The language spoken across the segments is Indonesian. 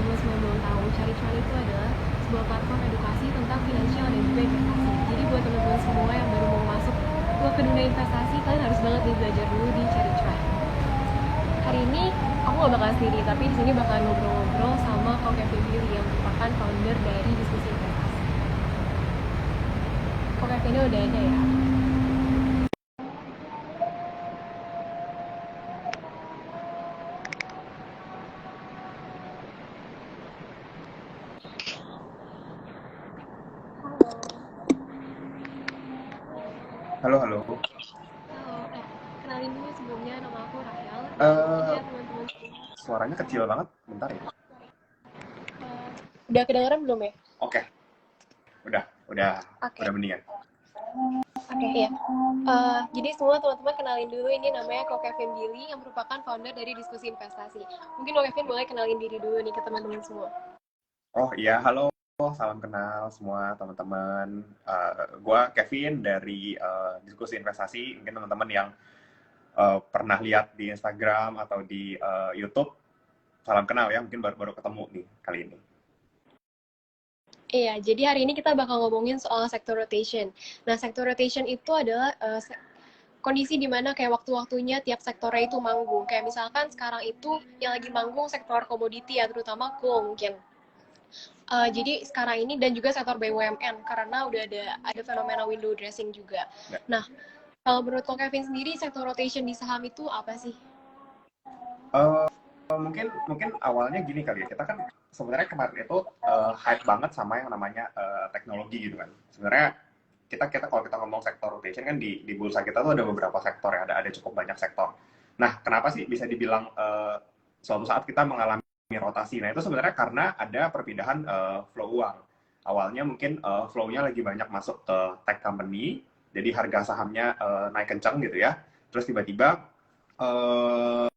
teman-teman semua belum tahu, Cari Cuan itu adalah sebuah platform edukasi tentang finansial dan juga investasi. Jadi buat teman-teman semua yang baru mau masuk ke dunia investasi, kalian harus banget nih belajar dulu di Cari Cuan. Hari ini aku gak bakal sendiri, tapi di sini bakal ngobrol-ngobrol sama Kak Kevin Billy yang merupakan founder dari Diskusi Investasi. Kak Kevin udah ada ya? Halo, halo. Halo, kenalin dulu sebelumnya, nama aku Rahel, dan ini Eh, ya teman-teman semua. suaranya kecil banget. Bentar ya. Eh, udah kedengeran belum ya? Oke, udah, udah, Oke, udah mendingan. oke ya. Jadi semua teman-teman kenalin dulu, ini namanya Ko Kevin Billy yang merupakan founder dari Diskusi Investasi. Mungkin Ko Kevin boleh kenalin diri dulu nih ke teman-teman semua. Oh iya, halo. Salam kenal semua teman-teman. Gua Kevin dari Diskusi Investasi. Mungkin teman-teman yang pernah lihat di Instagram atau di YouTube, salam kenal ya. Mungkin baru-baru ketemu nih kali ini. Iya, jadi hari ini kita bakal ngomongin soal sector rotation. Nah, sector rotation itu adalah kondisi di mana kayak waktu-waktunya tiap sektornya itu manggung. Kayak misalkan sekarang itu yang lagi manggung sektor komoditi ya, terutama coal mungkin. Jadi sekarang ini dan juga sektor BUMN karena udah ada fenomena window dressing juga. Ya. Nah, kalau menurut Ko Kevin sendiri sektor rotation di saham itu apa sih? Eh, mungkin awalnya gini kali ya. Kita kan sebenarnya kemarin itu hype banget sama yang namanya teknologi gitu kan. Sebenarnya kita kita kalau kita ngomong sektor rotation kan di bursa kita tuh ada beberapa sektor ya, ada cukup banyak sektor. Nah, kenapa sih bisa dibilang suatu saat kita mengalami rotasi? Nah, itu sebenarnya karena ada perpindahan flow uang. Awalnya mungkin flow-nya lagi banyak masuk ke tech company, jadi harga sahamnya naik kencang gitu ya. Terus tiba-tiba eh,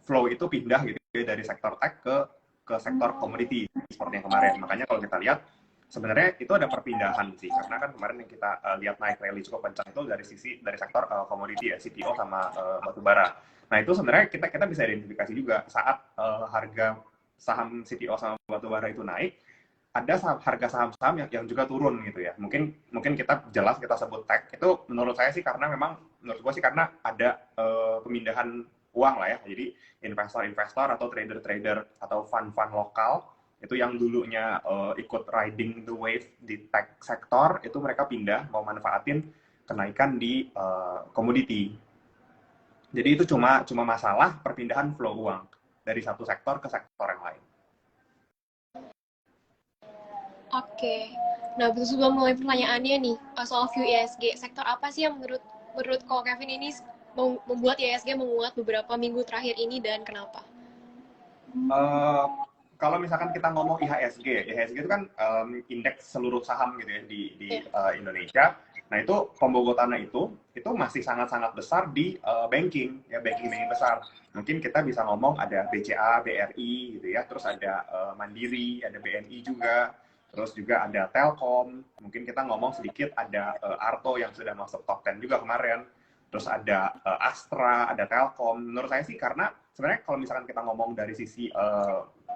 flow itu pindah gitu ya dari sektor tech ke sektor komoditi seperti yang kemarin. Makanya kalau kita lihat sebenarnya itu ada perpindahan sih, karena kan kemarin yang kita lihat naik rally cukup kencang itu dari sektor komoditi ya, CPO sama batu bara. Nah itu sebenarnya kita bisa identifikasi juga saat harga saham CPO sama batu bara itu naik, ada harga saham-saham yang juga turun gitu ya. Mungkin kita jelas kita sebut tech itu menurut saya sih karena memang menurut gua sih karena ada pemindahan uang lah ya. Jadi investor-investor atau trader-trader atau fund-fund lokal itu yang dulunya ikut riding the wave di tech sektor itu mereka pindah mau manfaatin kenaikan di komoditi. Jadi itu cuma cuma masalah perpindahan flow uang dari satu sektor ke sektor yang lain. Oke. Nah, sebelum mulai pertanyaannya nih, soal view ISG, sektor apa sih yang menurut Ko Kevin ini membuat ISG menguat beberapa minggu terakhir ini dan kenapa? Eh, kalau misalkan kita ngomong IHSG, IHSG itu kan indeks seluruh saham gitu ya di Ya. Indonesia. Nah itu pembogotannya itu masih sangat-sangat besar di banking ya, banking besar. Mungkin kita bisa ngomong ada BCA, BRI gitu ya, terus ada Mandiri, ada BNI juga, terus juga ada Telkom. Mungkin kita ngomong sedikit ada Arto yang sudah masuk top 10 juga kemarin. Terus ada Astra, ada Telkom. Menurut saya sih karena sebenarnya kalau misalkan kita ngomong dari sisi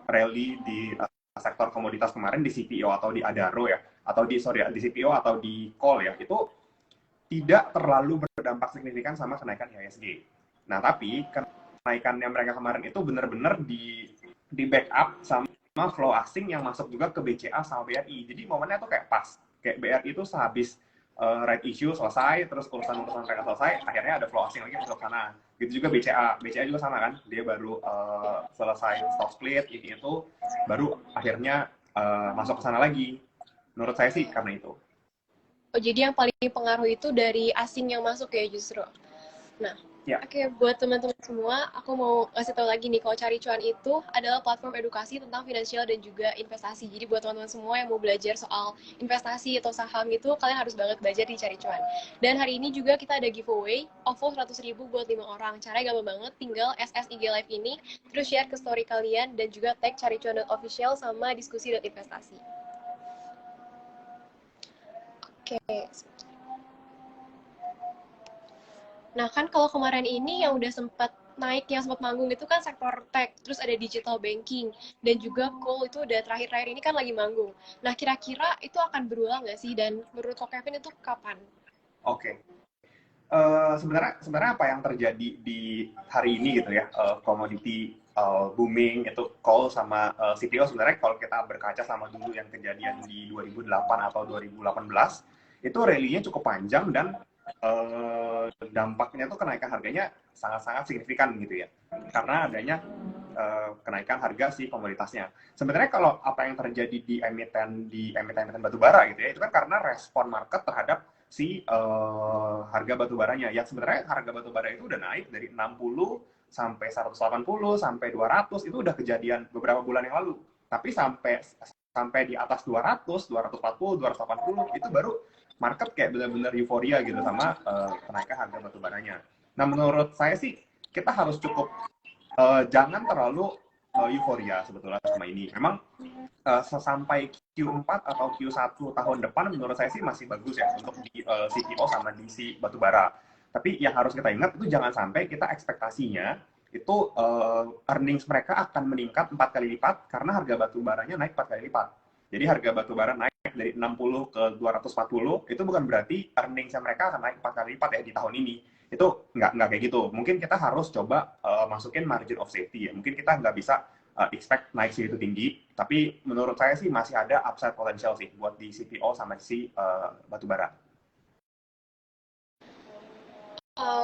rally di sektor komoditas kemarin di CPO atau di Adaro ya, atau di CPO atau di call ya, itu tidak terlalu berdampak signifikan sama kenaikan IHSG. Nah, tapi kenaikannya mereka kemarin itu benar-benar di backup sama flow asing yang masuk juga ke BCA sama BRI. Jadi momennya tuh kayak pas. Kayak BRI itu sehabis right issue selesai, terus urusan-urusan mereka selesai, akhirnya ada flow asing lagi masuk sana. Gitu juga BCA. BCA juga sama kan, dia baru selesai stock split, ini itu, baru akhirnya masuk ke sana lagi. Menurut saya sih karena itu. Oh, jadi yang paling pengaruh itu dari asing yang masuk ya justru. Nah, Ya, oke, buat teman-teman semua, aku mau kasih tahu lagi nih, kalau Cari Cuan itu adalah platform edukasi tentang finansial dan juga investasi. Jadi buat teman-teman semua yang mau belajar soal investasi atau saham itu, kalian harus banget belajar di Cari Cuan. Dan hari ini juga kita ada giveaway, OVO 100.000 buat 5 orang. Caranya gampang banget, tinggal SSIG Live ini, terus share ke story kalian, dan juga tag Cari Cuan.official sama diskusi.investasi. Oke, nah kan kalau kemarin ini yang udah sempat naik yang sempat manggung itu kan sektor tech, terus ada digital banking, dan juga coal itu udah terakhir-terakhir ini kan lagi manggung. Nah, kira-kira itu akan berulang nggak sih? Dan menurut Ko Kevin itu kapan? Oke. Sebenarnya sebenarnya apa yang terjadi di hari ini gitu ya, komoditi booming itu coal sama CPO, sebenarnya kalau kita berkaca sama dulu yang kejadian di 2008 atau 2018 itu rally-nya cukup panjang dan dampaknya tuh kenaikan harganya sangat-sangat signifikan gitu ya, karena adanya kenaikan harga si komoditasnya. Sebenarnya kalau apa yang terjadi di emiten batu bara gitu ya, itu kan karena respon market terhadap si harga batu baranya. Yang sebenarnya harga batu bara itu udah naik dari 60 sampai 180 sampai 200 itu udah kejadian beberapa bulan yang lalu. Tapi sampai sampai di atas 200, 240, 280 itu baru market kayak benar-benar euforia gitu sama kenaikan harga batu baranya. Nah, menurut saya sih kita harus cukup jangan terlalu euforia sebetulnya sama ini. Memang sampai Q4 atau Q1 tahun depan menurut saya sih masih bagus ya untuk di CPO sama di si batubara. Tapi yang harus kita ingat itu jangan sampai kita ekspektasinya itu earnings mereka akan meningkat 4 kali lipat karena harga batubaranya naik 4 kali lipat. Jadi harga batubara naik dari 60 ke 240 itu bukan berarti earningsnya mereka akan naik 4 kali lipat ya di tahun ini. Itu nggak kayak gitu. Mungkin kita harus coba masukin margin of safety ya. Mungkin kita nggak bisa expect naik segitu tinggi, tapi menurut saya sih masih ada upside potential sih buat di CPO sama si batubara.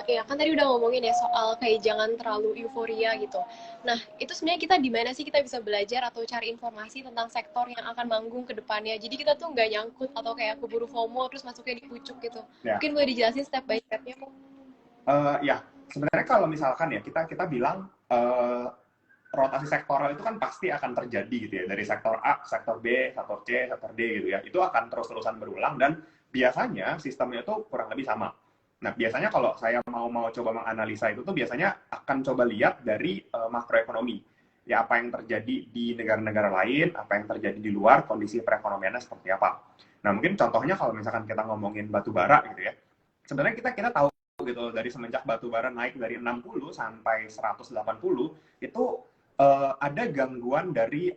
Ya kan tadi udah ngomongin ya soal kayak jangan terlalu euforia gitu. Nah, itu sebenarnya kita di mana sih kita bisa belajar atau cari informasi tentang sektor yang akan manggung ke depannya. Jadi kita tuh nggak nyangkut atau kayak keburu FOMO terus masuknya di pucuk gitu. Ya, Mungkin boleh dijelasin step by stepnya kok. ya sebenarnya kalau misalkan ya kita bilang rotasi sektoral itu kan pasti akan terjadi gitu ya, dari sektor A, sektor B, sektor C, sektor D gitu ya. Itu akan terus-terusan berulang dan biasanya sistemnya itu kurang lebih sama. Nah, biasanya kalau saya mau coba menganalisa itu tuh biasanya akan coba lihat dari makroekonomi. Ya, apa yang terjadi di negara-negara lain, apa yang terjadi di luar, kondisi perekonomiannya seperti apa. Nah, mungkin contohnya kalau misalkan kita ngomongin batu bara gitu ya. Sebenarnya kita tahu gitu dari semenjak batu bara naik dari 60 sampai 180 itu ada gangguan dari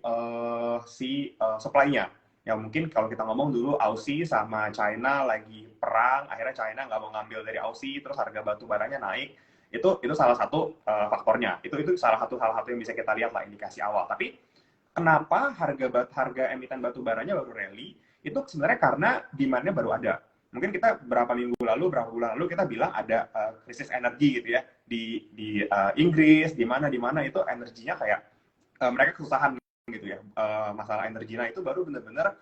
supply-nya. Ya mungkin kalau kita ngomong dulu Aussie sama China lagi perang, akhirnya China nggak mau ngambil dari Aussie, terus harga batu baranya naik. Itu salah satu faktornya. Itu salah satu yang bisa kita lihat lah indikasi awal. Tapi kenapa harga emiten batu baranya baru rally? Itu sebenarnya karena demand-nya baru ada. Mungkin kita berapa bulan lalu kita bilang ada krisis energi gitu ya di Inggris, di mana itu energinya kayak mereka kesusahan gitu ya, masalah energinya itu baru benar-benar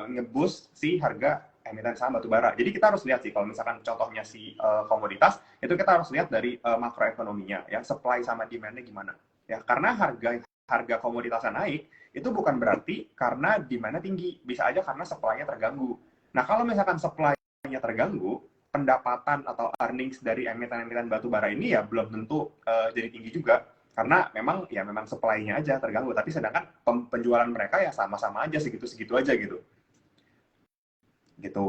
ngeboost si harga emiten saham batubara. Jadi kita harus lihat sih kalau misalkan contohnya si komoditas itu kita harus lihat dari makroekonominya ya, supply sama demand-nya gimana ya, karena harga komoditasnya naik itu bukan berarti karena demand-nya tinggi, bisa aja karena supply-nya terganggu. Nah, kalau misalkan supply-nya terganggu, pendapatan atau earnings dari emiten-emiten batu bara ini ya belum tentu jadi tinggi juga, karena memang supply-nya aja terganggu, tapi sedangkan penjualan mereka ya sama-sama aja segitu-segitu aja gitu. Gitu.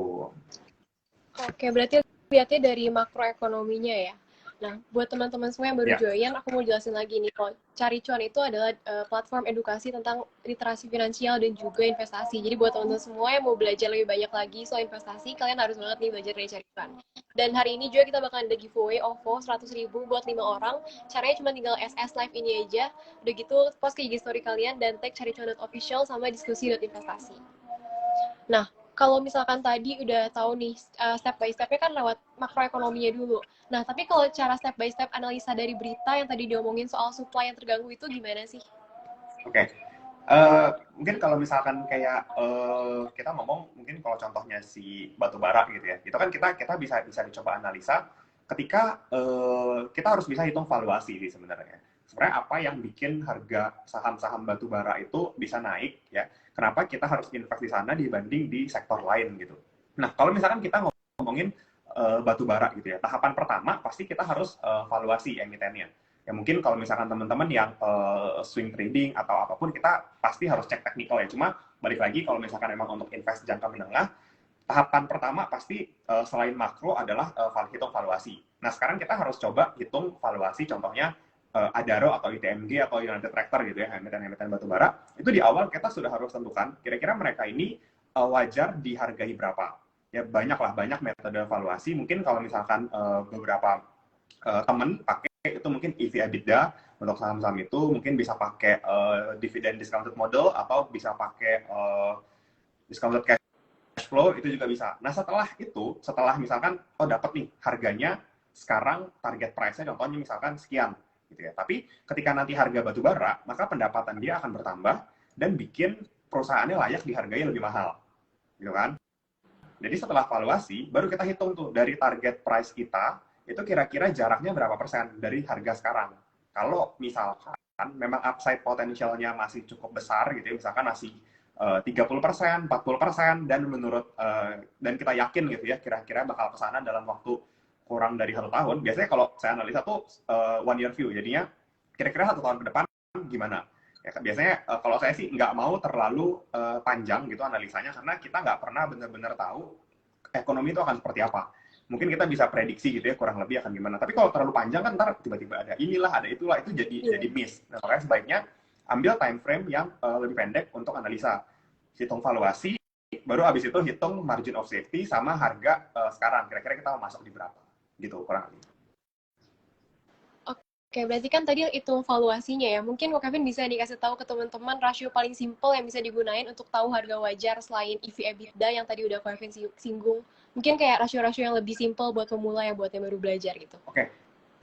Oke, berarti lihatnya dari makroekonominya ya. Nah, buat teman-teman semua yang baru Ya. join, aku mau jelasin lagi nih. Kalau Cari Cuan itu adalah platform edukasi tentang literasi finansial dan juga investasi. Jadi buat teman-teman semua yang mau belajar lebih banyak lagi soal investasi, kalian harus banget nih belajar dari Cari Cuan. Dan hari ini juga kita bakalan ada giveaway OVO 100.000 buat 5 orang. Caranya cuma tinggal SS live ini aja. Udah gitu, post ke IG story kalian dan tag caricuan.official sama diskusi.investasi. Nah, kalau misalkan tadi udah tahu nih step by step-nya kan lewat makroekonominya dulu. Nah, tapi kalau cara step by step analisa dari berita yang tadi diomongin soal supply yang terganggu itu gimana sih? Oke. Mungkin kalau misalkan kayak kita ngomong mungkin kalau contohnya si batu bara gitu ya, itu kan kita bisa dicoba analisa ketika kita harus bisa hitung valuasi sih sebenarnya. Sebenarnya apa yang bikin harga saham-saham batu bara itu bisa naik ya? Kenapa kita harus invest di sana dibanding di sektor lain gitu? Nah, kalau misalkan kita ngomongin batu bara gitu ya, tahapan pertama pasti kita harus valuasi emitennya. Ya mungkin kalau misalkan teman-teman yang swing trading atau apapun, kita pasti harus cek teknikal ya. Cuma balik lagi kalau misalkan memang untuk invest jangka menengah, tahapan pertama pasti selain makro adalah hitung valuasi. Nah, sekarang kita harus coba hitung valuasi contohnya Adaro atau ITMG atau United Tractor gitu ya, emiten-emiten batubara, itu di awal kita sudah harus tentukan kira-kira mereka ini wajar dihargai berapa. Ya banyak metode evaluasi. Mungkin kalau misalkan beberapa teman pakai itu mungkin EV EBITDA untuk saham-saham itu mungkin bisa pakai dividend discounted model atau bisa pakai discounted cash flow, itu juga bisa. Nah setelah misalkan dapat nih harganya sekarang target price-nya contohnya misalkan sekian gitu ya. Tapi ketika nanti harga batu bara, maka pendapatan dia akan bertambah dan bikin perusahaannya layak dihargai lebih mahal. Gitu kan? Jadi setelah valuasi, baru kita hitung tuh dari target price kita, itu kira-kira jaraknya berapa persen dari harga sekarang. Kalau misalkan memang upside potensialnya masih cukup besar gitu ya, misalkan masih 30%, 40%, dan menurut dan kita yakin gitu ya, kira-kira bakal kesana dalam waktu kurang dari 1 tahun. Biasanya kalau saya analisa tuh 1 year view, jadinya kira-kira 1 tahun ke depan gimana? Ya, biasanya kalau saya sih nggak mau terlalu panjang gitu analisanya, karena kita nggak pernah benar-benar tahu ekonomi itu akan seperti apa. Mungkin kita bisa prediksi gitu ya, kurang lebih akan gimana. Tapi kalau terlalu panjang kan ntar tiba-tiba ada inilah, ada itulah, itu jadi miss. Nah, makanya sebaiknya ambil time frame yang lebih pendek untuk analisa. Hitung valuasi, baru habis itu hitung margin of safety sama harga sekarang. Kira-kira kita mau masuk di berapa. Gitu, kurang lebih. Oke, berarti kan tadi hitung valuasinya ya. Mungkin Kak Kevin bisa dikasih tahu ke teman-teman rasio paling simple yang bisa digunain untuk tahu harga wajar selain EV/EBITDA yang tadi udah Kak Kevin singgung. Mungkin kayak rasio-rasio yang lebih simple buat pemula ya, buat yang baru belajar gitu. Oke,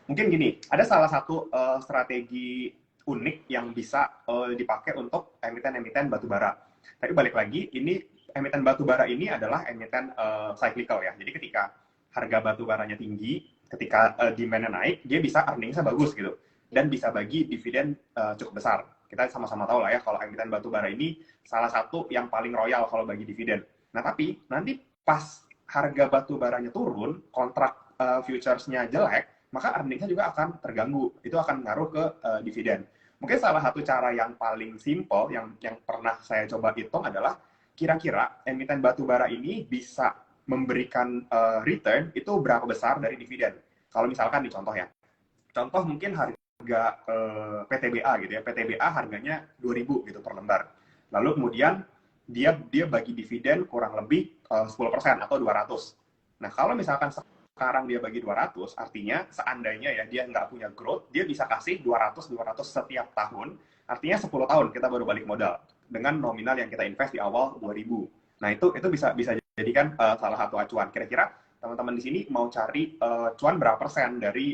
mungkin gini, ada salah satu strategi unik yang bisa dipakai untuk emiten-emiten batubara. Tapi balik lagi, ini emiten batubara ini adalah emiten cyclical ya. Jadi ketika harga batubaranya tinggi, ketika demand-nya naik, dia bisa earning-nya bagus gitu. Dan bisa bagi dividen cukup besar. Kita sama-sama tahu lah ya, kalau emiten batubara ini salah satu yang paling royal kalau bagi dividen. Nah, tapi nanti pas harga batubaranya turun, kontrak futures-nya jelek, maka earning-nya juga akan terganggu. Itu akan ngaruh ke dividen. Mungkin salah satu cara yang paling simple, yang pernah saya coba hitung adalah, kira-kira emiten batubara ini bisa memberikan return itu berapa besar dari dividen. Kalau misalkan di contoh ya, contoh mungkin harga PTBA gitu ya, PTBA harganya 2.000 gitu per lembar. Lalu kemudian dia bagi dividen kurang lebih 10% atau 200. Nah, kalau misalkan sekarang dia bagi 200, artinya seandainya ya dia nggak punya growth, dia bisa kasih 200 setiap tahun, artinya 10 tahun kita baru balik modal dengan nominal yang kita invest di awal 2.000. Nah, itu bisa jadikan salah satu acuan. Kira-kira teman-teman di sini mau cari cuan berapa persen dari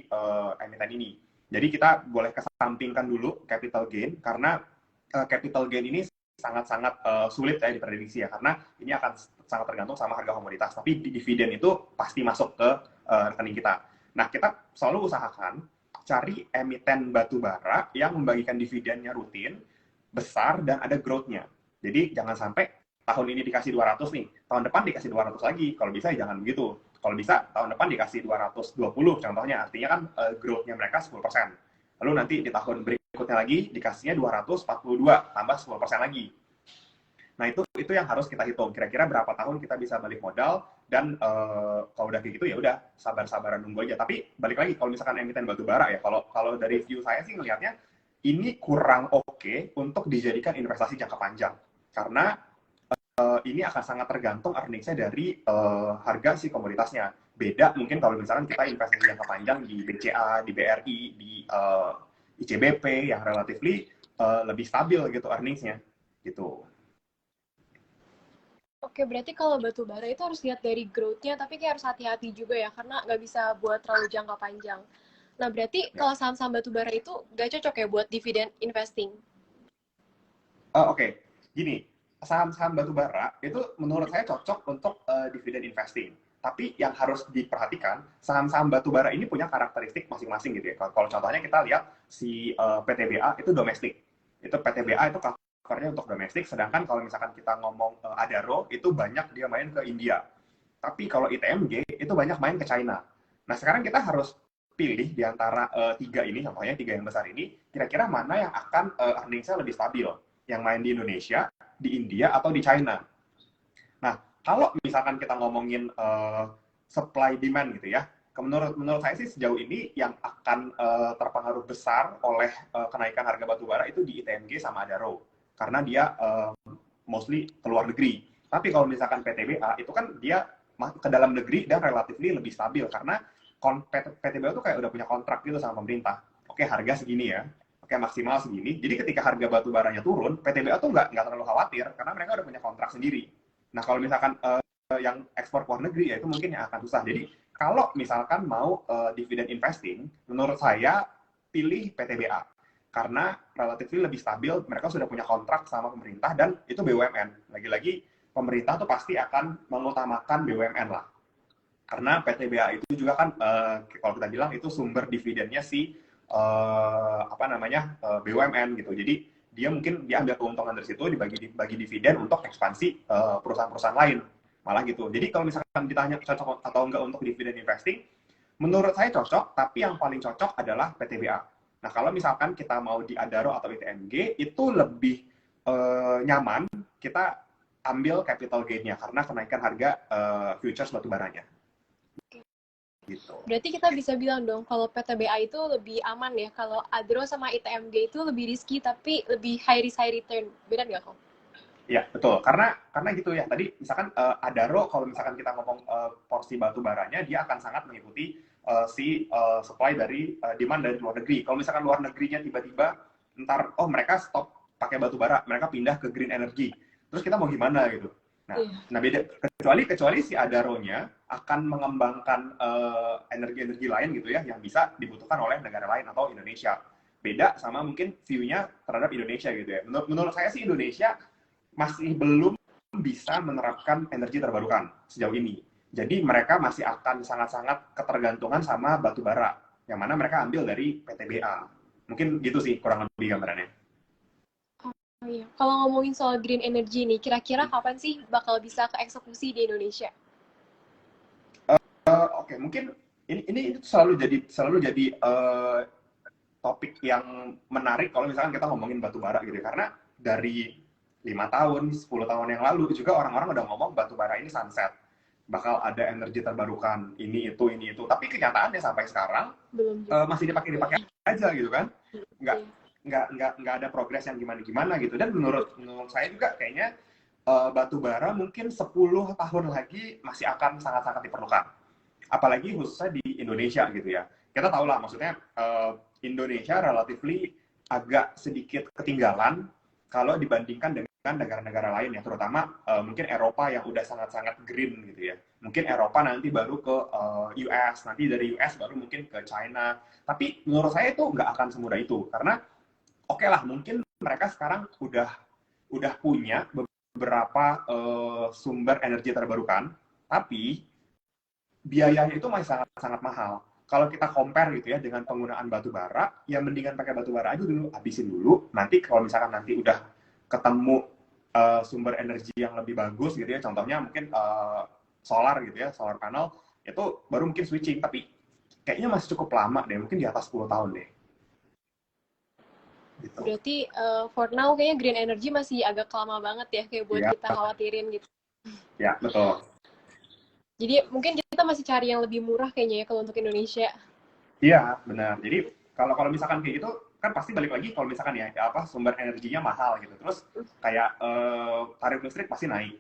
emiten ini. Jadi kita boleh kesampingkan dulu capital gain, karena capital gain ini sangat-sangat sulit ya diprediksi ya, karena ini akan sangat tergantung sama harga komoditas. Tapi dividen itu pasti masuk ke rekening kita. Nah, kita selalu usahakan cari emiten batubara yang membagikan dividennya rutin, besar, dan ada growth-nya. Jadi jangan sampai tahun ini dikasih 200 nih, tahun depan dikasih 200 lagi. Kalau bisa jangan begitu. Kalau bisa tahun depan dikasih 220 contohnya, artinya kan growth-nya mereka 10%. Lalu nanti di tahun berikutnya lagi dikasihnya 242 tambah 10% lagi. Nah, itu yang harus kita hitung. Kira-kira berapa tahun kita bisa balik modal, dan kalau udah kayak gitu ya udah sabar-sabaran nunggu aja. Tapi balik lagi, kalau misalkan emiten batubara ya, kalau dari view saya sih ngelihatnya ini kurang oke untuk dijadikan investasi jangka panjang. Karena ini akan sangat tergantung earnings-nya dari harga si komoditasnya. Beda mungkin kalau misalkan kita investasi jangka panjang di BCA, di BRI, di ICBP yang relatively lebih stabil gitu earnings-nya. Gitu. Oke, berarti kalau batu bara itu harus lihat dari growth-nya, tapi kayak harus hati-hati juga ya, karena nggak bisa buat terlalu jangka panjang. Nah, berarti Ya. kalau saham-saham batu bara itu nggak cocok ya buat dividen investing? Oke. Gini, saham-saham batubara itu menurut saya cocok untuk dividen investing. Tapi yang harus diperhatikan, saham-saham batubara ini punya karakteristik masing-masing gitu ya. Kalau contohnya kita lihat si PTBA itu domestik. Itu PTBA itu covernya untuk domestik, sedangkan kalau misalkan kita ngomong Adaro, itu banyak dia main ke India. Tapi kalau ITMG, itu banyak main ke China. Nah, sekarang kita harus pilih di antara tiga ini, contohnya tiga yang besar ini, kira-kira mana yang akan earnings-nya lebih stabil. Yang main di Indonesia, di India, atau di China. Nah, kalau misalkan kita ngomongin supply demand gitu ya, menurut saya sih sejauh ini yang akan terpengaruh besar oleh kenaikan harga batu bara itu di ITMG sama Adaro, karena dia mostly ke luar negeri. Tapi kalau misalkan PTBA itu kan dia ke dalam negeri dan relatively lebih stabil, karena PTBA itu kayak udah punya kontrak gitu sama pemerintah. Oke, harga segini ya, oke maksimal segini. Jadi ketika harga batu baranya turun, PTBA tuh nggak terlalu khawatir karena mereka udah punya kontrak sendiri. Nah kalau misalkan yang ekspor ke luar negeri ya itu mungkin yang akan susah. Jadi kalau misalkan mau dividend investing, menurut saya pilih PTBA karena relatif lebih stabil, mereka sudah punya kontrak sama pemerintah dan itu BUMN. Lagi-lagi pemerintah tuh pasti akan mengutamakan BUMN lah. Karena PTBA itu juga kan kalau kita bilang itu sumber dividennya si BUMN gitu. Jadi dia mungkin diambil keuntungan dari situ dibagi dividen untuk ekspansi perusahaan-perusahaan lain. Malah gitu. Jadi kalau misalkan ditanya cocok atau enggak untuk dividen investing, menurut saya cocok, tapi yang paling cocok adalah PTBA. Nah, kalau misalkan kita mau di Adaro atau ITMG, itu lebih nyaman kita ambil capital gain-nya karena kenaikan harga futures batubaranya. Gitu. Berarti kita bisa bilang dong kalau PTBA itu lebih aman ya, kalau Adro sama ITMG itu lebih risky tapi lebih high risk high return. Benar nggak kok? Iya, betul. Karena gitu ya, tadi misalkan Adaro, kalau misalkan kita ngomong porsi batu baranya, dia akan sangat mengikuti supply dari demand dari luar negeri. Kalau misalkan luar negerinya tiba-tiba ntar, mereka stop pakai batu bara, mereka pindah ke green energy. Terus kita mau gimana gitu? Nah beda, kecuali si Adaro-nya akan mengembangkan energi-energi lain gitu ya, yang bisa dibutuhkan oleh negara lain atau Indonesia. Beda sama mungkin view-nya terhadap Indonesia gitu ya. Menurut saya sih Indonesia masih belum bisa menerapkan energi terbarukan sejauh ini. Jadi mereka masih akan sangat-sangat ketergantungan sama batu bara, yang mana mereka ambil dari PTBA. Mungkin gitu sih kurang lebih gambarannya. Oh iya. Kalau ngomongin soal green energy nih, kira-kira kapan sih bakal bisa keeksekusi di Indonesia? Oke, mungkin ini selalu jadi topik yang menarik kalau misalkan kita ngomongin batu bara gitu, karena dari 5 tahun, 10 tahun yang lalu juga orang-orang udah ngomong batu bara ini sunset, bakal ada energi terbarukan, ini itu. Tapi kenyataannya sampai sekarang masih dipakai aja gitu kan, nggak ada progres yang gimana gitu. Dan menurut saya juga kayaknya batu bara mungkin 10 tahun lagi masih akan sangat-sangat diperlukan, apalagi khususnya di Indonesia gitu ya. Kita tahu lah, maksudnya Indonesia relatively agak sedikit ketinggalan kalau dibandingkan dengan negara-negara lain ya, terutama mungkin Eropa yang udah sangat-sangat green gitu ya. Mungkin Eropa nanti baru ke US, nanti dari US baru mungkin ke China. Tapi menurut saya itu nggak akan semudah itu, karena oke lah, mungkin mereka sekarang udah punya beberapa sumber energi terbarukan, tapi biayanya itu masih sangat mahal. Kalau kita compare gitu ya dengan penggunaan batu bara, ya mendingan pakai batu bara aja dulu, habisin dulu. Nanti kalau misalkan nanti udah ketemu sumber energi yang lebih bagus gitu ya, contohnya mungkin solar gitu ya, solar panel, itu baru mungkin switching. Tapi kayaknya masih cukup lama deh, mungkin di atas 10 tahun deh. Gitu. Berarti for now kayaknya green energy masih agak lama banget ya, kayak buat kita khawatirin gitu. Ya, betul. Jadi mungkin kita masih cari yang lebih murah kayaknya ya kalau untuk Indonesia. Iya, benar. Jadi kalau misalkan kayak gitu, kan pasti balik lagi kalau misalkan ya sumber energinya mahal gitu. Terus kayak tarif listrik pasti naik.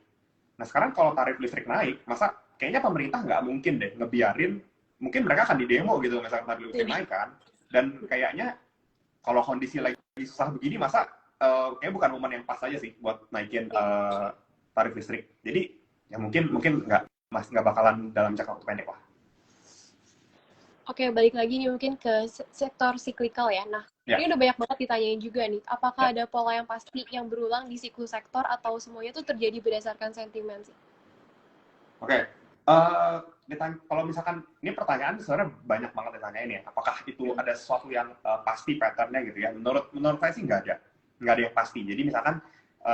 Nah sekarang kalau tarif listrik naik, masa kayaknya pemerintah nggak mungkin deh ngebiarin, mungkin mereka akan didemo gitu misalkan tarif listrik naik kan. Dan kayaknya kalau kondisi lagi susah begini, masa kayaknya bukan momen yang pas aja sih buat naikin tarif listrik. Jadi ya mungkin nggak bakalan dalam jangka waktu pendek lah. Oke, balik lagi nih mungkin ke sektor cyclical ya. Nah, ini udah banyak banget ditanyain juga nih. Apakah ada pola yang pasti yang berulang di siklus sektor atau semuanya tuh terjadi berdasarkan sentimen sih? Oke. Kalau misalkan, ini pertanyaan sebenarnya banyak banget ditanyain ya. Apakah itu ada sesuatu yang pasti patternnya gitu ya? Menurut saya sih nggak ada yang pasti. Jadi misalkan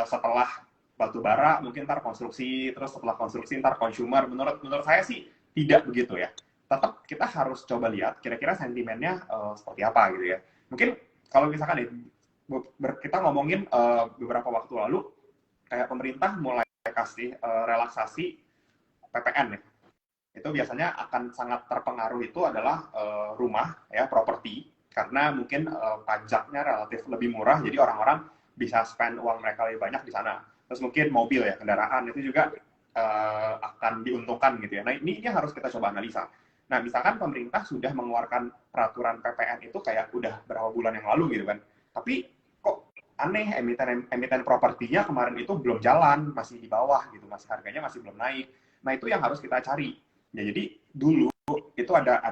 setelah batu bara mungkin ntar konstruksi, terus setelah konstruksi ntar consumer. Menurut saya sih tidak begitu ya. Tetap kita harus coba lihat kira-kira sentimennya seperti apa gitu ya. Mungkin kalau misalkan kita ngomongin beberapa waktu lalu kayak pemerintah mulai kasih relaksasi PPN ya. itu biasanya akan sangat terpengaruh itu adalah rumah ya, properti, karena mungkin pajaknya relatif lebih murah, jadi orang-orang bisa spend uang mereka lebih banyak di sana. Terus mungkin mobil ya, kendaraan itu juga akan diuntungkan gitu ya. Nah ini harus kita coba analisa. Nah misalkan pemerintah sudah mengeluarkan peraturan PPN itu kayak udah berapa bulan yang lalu gitu kan, tapi kok aneh, emiten propertinya kemarin itu belum jalan, masih di bawah gitu, masih harganya masih belum naik. Nah itu yang harus kita cari. Ya, jadi dulu itu ada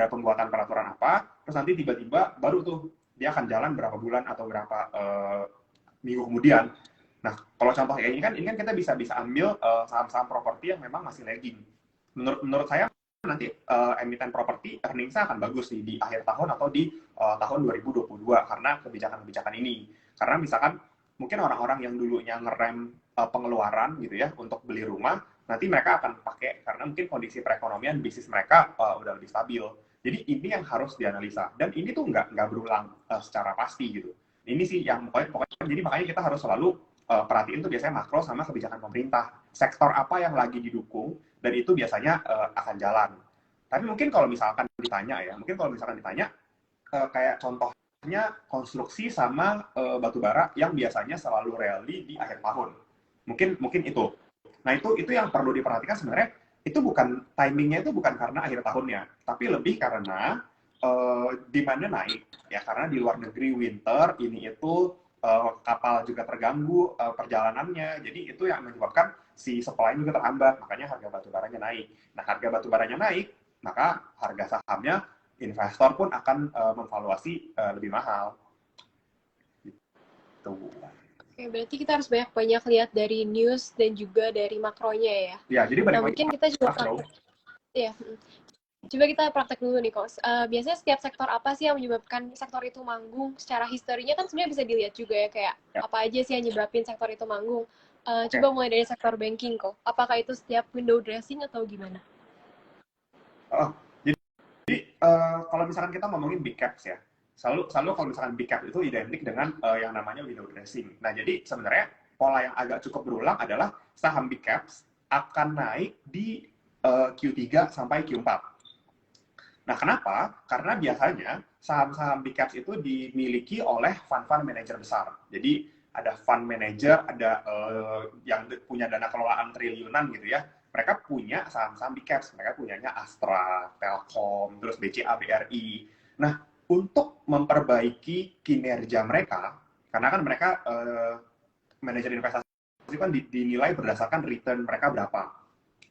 pembuatan peraturan apa, terus nanti tiba-tiba baru tuh dia akan jalan berapa bulan atau berapa minggu kemudian. Nah, kalau contoh kayak ini kan kita bisa ambil saham-saham properti yang memang masih lagging. Menurut saya nanti emiten properti earnings-nya akan bagus sih di akhir tahun atau di tahun 2022 karena kebijakan-kebijakan ini. Karena misalkan mungkin orang-orang yang dulunya ngerem pengeluaran gitu ya untuk beli rumah, nanti mereka akan pakai karena mungkin kondisi perekonomian bisnis mereka udah lebih stabil. Jadi ini yang harus dianalisa, dan ini tuh nggak berulang secara pasti gitu. Ini sih yang pokoknya jadi makanya kita harus selalu perhatiin tuh biasanya makro sama kebijakan pemerintah. Sektor apa yang lagi didukung, dan itu biasanya akan jalan. Tapi mungkin kalau misalkan ditanya kayak contohnya konstruksi sama batu bara yang biasanya selalu rally di akhir tahun. Mungkin itu. Nah itu yang perlu diperhatikan sebenarnya, itu bukan timingnya, itu bukan karena akhir tahunnya, tapi lebih karena demand-nya naik ya, karena di luar negeri winter ini itu kapal juga terganggu perjalanannya, jadi itu yang menyebabkan si supply juga terhambat, makanya harga batu baranya naik. Nah harga batu baranya naik, maka harga sahamnya investor pun akan memvaluasi lebih mahal. Gitu. Oke, berarti kita harus banyak-banyak lihat dari news dan juga dari makronya ya. Ya, jadi nah mungkin kita juga praktek. Ya, coba kita praktek dulu nih kok. Biasanya setiap sektor apa sih yang menyebabkan sektor itu manggung? Secara historinya kan sebenarnya bisa dilihat juga ya, kayak apa aja sih yang nyebabin sektor itu manggung. Coba mulai dari sektor banking kok. Apakah itu setiap window dressing atau gimana? Jadi kalau misalkan kita ngomongin big caps ya, selalu kalau misalkan big cap itu identik dengan yang namanya window dressing. Nah jadi sebenarnya pola yang agak cukup berulang adalah saham big caps akan naik di Q3 sampai Q4. Nah kenapa? Karena biasanya saham-saham big caps itu dimiliki oleh fund manager besar. Jadi ada fund manager, ada yang punya dana kelolaan triliunan gitu ya. Mereka punya saham-saham big caps, mereka punyanya Astra, Telkom, terus BCA, BRI. Nah, untuk memperbaiki kinerja mereka, karena kan mereka manajer investasi kan dinilai berdasarkan return mereka berapa.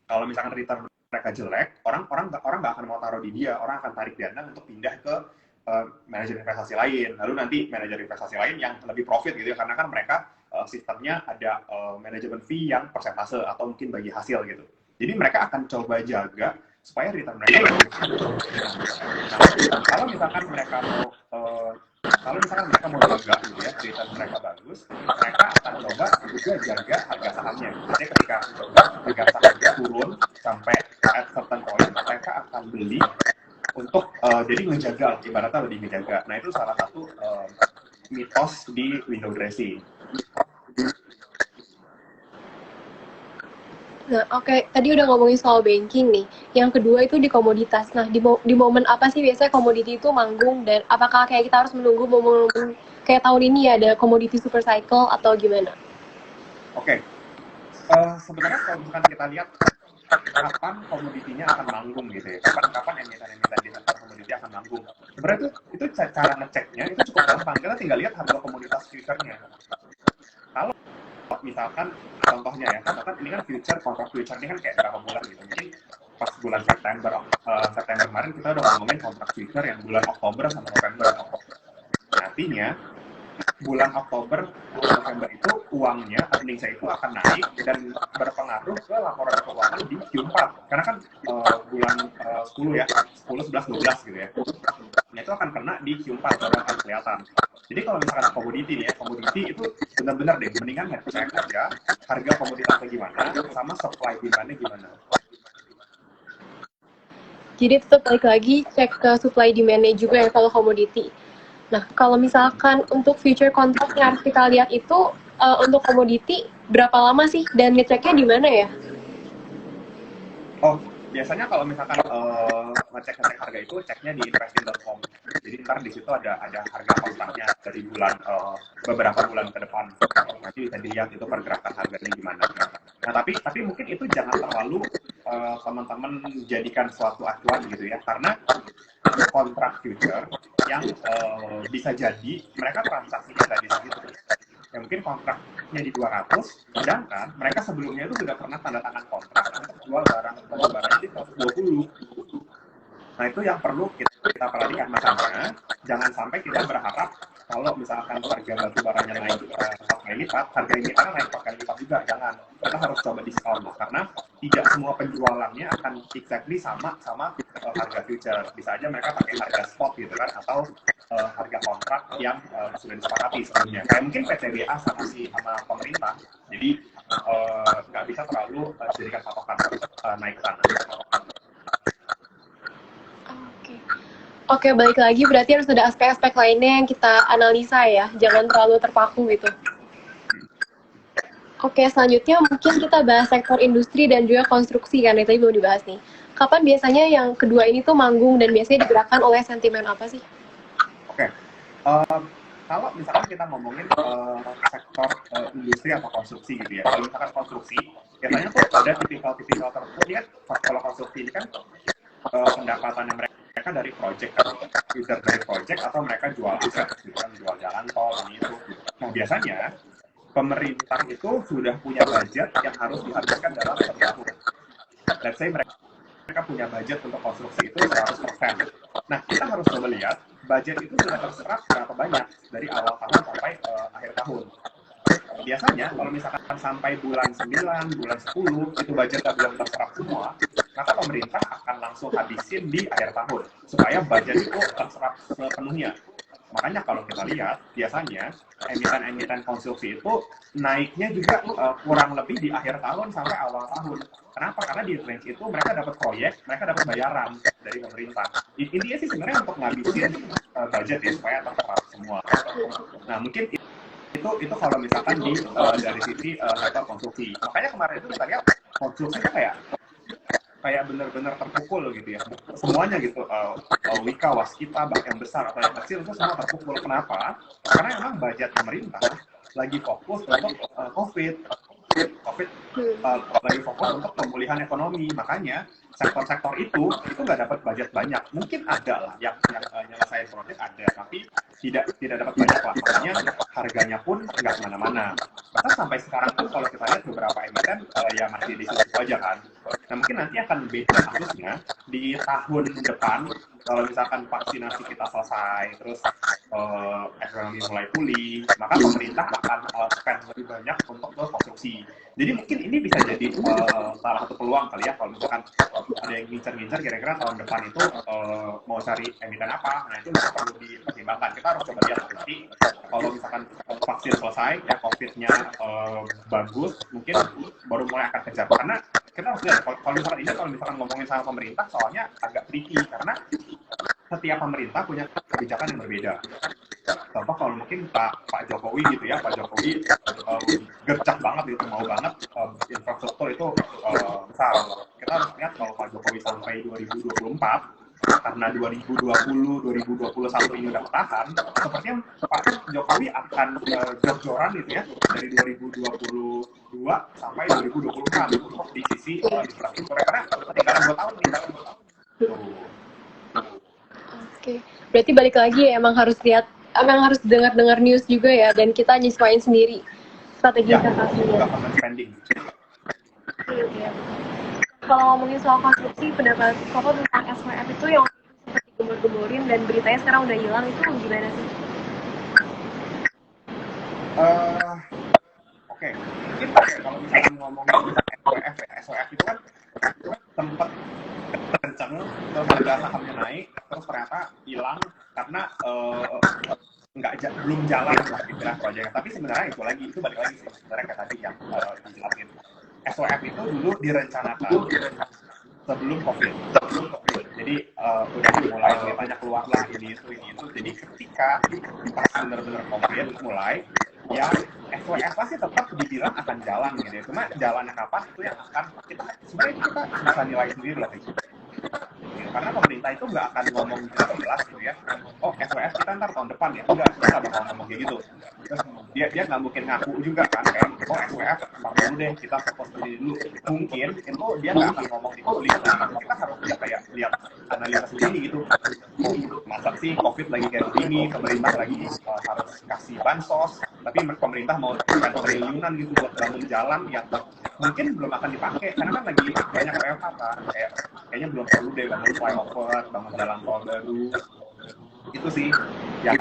Kalau misalkan return mereka jelek, orang nggak akan mau taruh di dia, orang akan tarik dana untuk pindah ke manajer investasi lain. Lalu nanti manajer investasi lain yang lebih profit gitu ya, karena kan mereka sistemnya ada manajemen fee yang persentase atau mungkin bagi hasil gitu. Jadi mereka akan coba jaga supaya return mereka bagus. Nah, kalau misalkan mereka mau jaga gitu ya, return mereka bagus, mereka akan coba juga jaga harga sahamnya. Jadi ketika harga sahamnya turun sampai at certain point, mereka akan beli untuk jadi ngejaga, ibaratnya lebih ngejaga. Nah itu salah satu mitos di window dressing. Nah, oke. Tadi udah ngomongin soal banking nih. Yang kedua itu di komoditas. Nah, di momen apa sih biasanya komoditi itu manggung, dan apakah kayak kita harus menunggu momen kayak tahun ini ya ada komoditi super cycle atau gimana? Oke. Sebenarnya kalau misalkan kita lihat kapan komoditinya akan manggung gitu ya, kapan emiten di sektor komoditi akan manggung. Sebenarnya itu cara ngeceknya itu cukup gampang. Kita tinggal lihat harga komoditas future-nya. Kalau misalkan contohnya ya, misalkan ini kan kontrak future ini kan kayak berapa bulan gitu. Mungkin pas bulan September kemarin kita udah ngomongin kontrak future yang bulan Oktober sama November. Artinya bulan Oktober November itu uangnya, earnings-nya itu akan naik dan berpengaruh ke laporan keuangan di Q4. Karena kan bulan 10 ya, 10, 11, 12 gitu ya. Nah itu akan kena di Q4, baru akan kelihatan. Jadi kalau misalkan komoditi nih ya, komoditi itu benar-benar deh, mendingan ngecek aja harga komoditasnya gimana, sama supply demand-nya gimana. Jadi tetap balik lagi cek ke supply demand-nya juga ya kalau komoditi. Nah, kalau misalkan untuk future contract yang harus kita lihat itu untuk komoditi berapa lama sih, dan ngeceknya di mana ya? biasanya kalau misalkan ngecek harga itu ceknya di investing.com. Jadi ntar di situ ada harga kontraknya dari beberapa bulan ke depan. Nanti bisa dilihat itu pergerakan harganya gimana. Nah tapi mungkin itu jangan terlalu teman-teman jadikan suatu acuan gitu ya, karena kontrak future yang bisa jadi mereka transaksinya nggak di situ. Ya mungkin kontraknya di 200, sedangkan mereka sebelumnya itu sudah pernah tanda tangan kontrak untuk jual barang di 120. Nah itu yang perlu kita perhatikan, makanya jangan sampai kita berharap kalau misalkan harga batu baranya naik 4 kali lipat, harga emitannya naik 4 kali lipat juga, jangan. Kita harus coba diskon karena tidak semua penjualannya akan exactly sama harga future. Bisa aja mereka pakai harga spot gitu kan, atau harga kontrak yang sudah disepakati sebelumnya. Kayak mungkin PTBA sama pemerintah, jadi nggak bisa terlalu jadikan patokan naik sana. Oke, balik lagi berarti harus ada aspek-aspek lainnya yang kita analisa ya, jangan terlalu terpaku gitu. Oke, selanjutnya mungkin kita bahas sektor industri dan juga konstruksi kan, yang tadi belum dibahas nih. Kapan biasanya yang kedua ini tuh manggung dan biasanya digerakkan oleh sentimen apa sih? Oke, kalau misalkan kita ngomongin sektor industri atau konstruksi gitu ya, kalau misalkan konstruksi, biasanya tuh ada tipikal tertentu ya. Kalau konstruksi ini kan pendapatan yang mereka dari project kan, either dari project atau mereka jual aset gitu kan, jual jalan tol ini itu. Nah biasanya pemerintah itu sudah punya budget yang harus dihabiskan dalam 1 tahun. Let's say mereka punya budget untuk konstruksi itu 100%. Nah kita harus coba lihat budget itu sudah terserap berapa banyak dari awal tahun sampai akhir tahun. Biasanya kalau misalkan sampai bulan 9, bulan 10 itu budgetnya belum terserap semua, maka pemerintah akan langsung habisin di akhir tahun supaya budget itu terserap sepenuhnya. Makanya kalau kita lihat biasanya emiten-emiten konstruksi itu naiknya juga kurang lebih di akhir tahun sampai awal tahun. Kenapa? Karena di range itu mereka dapat proyek, mereka dapat bayaran dari pemerintah. Intinya sih sebenarnya untuk ngabisin budget ya supaya terserap semua. Nah mungkin itu kalau misalkan dari sisi sektor konstruksi. Makanya kemarin itu kita lihat konstruksi itu kayak benar-benar terpukul gitu ya. Semuanya gitu, Wika, Waskita, baik yang besar atau yang kecil itu semua terpukul. Kenapa? Karena memang budget pemerintah lagi fokus untuk COVID lagi fokus untuk pemulihan ekonomi. Makanya sektor-sektor itu nggak dapat budget banyak. Mungkin ada lah yang nyelesain proyek ada, tapi tidak dapat banyak lah. Makanya harganya pun nggak kemana-mana. Bahkan sampai sekarang pun kalau kita lihat beberapa emiten ya masih di situ aja kan. Nah mungkin nanti akan beda kasusnya di tahun depan kalau misalkan vaksinasi kita selesai, terus ekonomi mulai pulih, maka pemerintah akan spend lebih banyak untuk konstruksi. Jadi mungkin ini bisa jadi salah satu peluang kali ya kalau misalkan ada yang ngincer-ngincer kira-kira tahun depan itu mau cari emiten apa. Nah itu perlu dipertimbangkan. Kita harus coba lihat nanti kalau misalkan vaksin selesai, ya COVID-nya bagus, mungkin baru mulai akan kejar. Karena kita harus lihat kalau misalkan ngomongin sama pemerintah, soalnya agak tricky karena setiap pemerintah punya kebijakan yang berbeda. Contoh kalau mungkin Pak Jokowi gitu ya, Pak Jokowi gercep banget gitu, mau banget infrastruktur itu besar. Kita harus lihat kalau Pak Jokowi sampai 2024, karena 2020, 2021 ini udah ketahan, sepertinya Pak Jokowi akan jor-joran gitu ya, dari 2022 sampai 2024 untuk di sisi infrastruktur. Karena ketinggalan 2 tahun nih. Oke, berarti balik lagi ya, emang harus dengar news juga ya, dan kita nyesuaiin sendiri strategi investasinya. Government spending. Kalau ngomongin soal konstruksi, pendapat Bapak tentang SWF itu yang seperti gembar-gemborin dan beritanya sekarang udah hilang, itu gimana sih? Oke. Mungkin kalau misalnya ngomongin SWF ya, SWF itu kan sempat kenceng, terus harga sahamnya naik, terus ternyata hilang karena belum jalan lah istilah proyeknya. Tapi sebenarnya itu balik lagi sih sebenarnya kayak tadi yang dijelasin. SWF itu dulu direncanakan sebelum COVID. Jadi udah mulai beritanya keluar lah ini itu. Jadi ketika pas benar-benar COVID mulai, ya SWF sih tetap dibilang akan jalan gitu ya. Cuma jalannya kapan itu yang akan kita sebenarnya kita bisa nilai sendiri lah gitu. Karena pemerintah itu nggak akan ngomong jelas gitu ya. Oh SWF kita ntar tahun depan ya. Enggak, dia nggak bakal ngomong kayak gitu. Terus dia nggak mungkin ngaku juga kan kayak oh SWF ntar dulu deh kita fokus ke ini dulu. Mungkin itu dia nggak akan ngomong di publik. Nah, kita harus ya kayak lihat analisa sendiri gitu. Oh, masa sih COVID lagi kayak begini, pemerintah lagi harus kasih bansos, tapi pemerintah mau spend triliunan gitu buat bangun jalan yang mungkin belum akan dipakai karena kan lagi banyak WFH kan, kayaknya belum perlu deh bangun flyover, bangun jalan tol baru. Itu sih yang